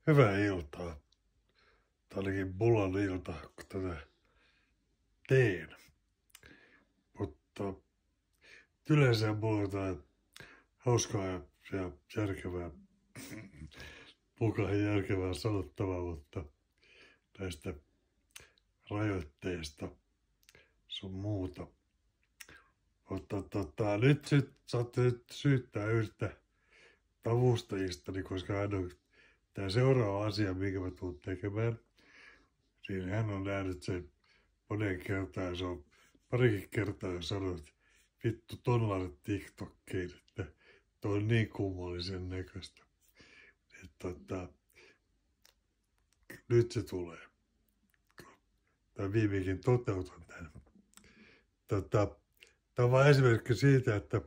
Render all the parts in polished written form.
Hyvää iltaa. Tää olikin mulan ilta, kun tätä teen. Mutta yleensä mulla on jotain hauskaa ja järkevää, mukaan järkevää sanottavaa, mutta näistä rajoitteista sun muuta. Mutta nyt saatte syyttää yhtä avustajistani, koska hän on tämä seuraava asia, minkä mä tuun tekemään. Niin hän on nähnyt sen moneen kertaan ja se on parikin kertaa jo sanonut, että vittu ton TikTokkiin, että toi on niin kummallisen näköistä. Että nyt se tulee. Tai viimeinkin toteutan tämän. Tämä on vain esimerkki siitä, että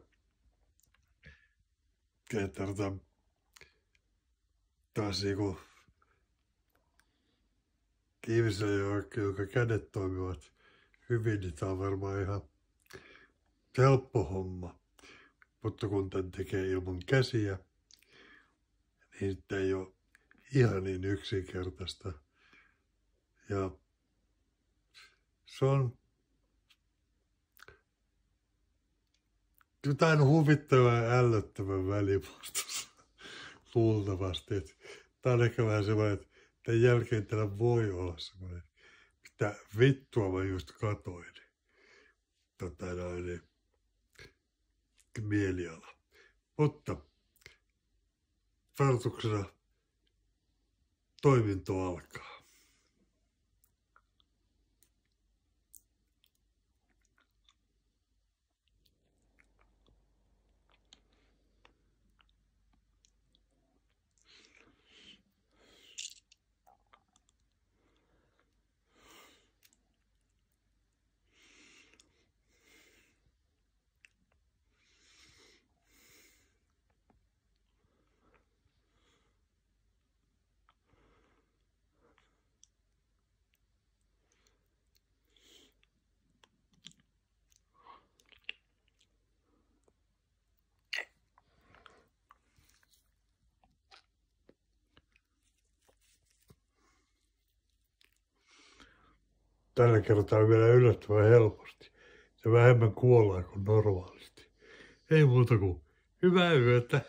taas niinku ihmisellä, joka kädet toimivat hyvin, niin tämä on varmaan ihan helppo homma. Mutta kun tämän tekee ilman käsiä, niin tämä ei ole ihan niin yksinkertaista. Ja se on jotain huvittavaa ja ällöttävän välimuotoista luultavasti. Tämä on ehkä vähän semmoinen, että tämän jälkeen täällä voi olla semmoinen, mitä vittua mä just katoin. Mieliala. Mutta varoituksena toiminto alkaa. Tällä kertaa vielä yllättävän helposti. Se vähemmän kuollaan kuin normaalisti. Ei muuta kuin hyvää yötä.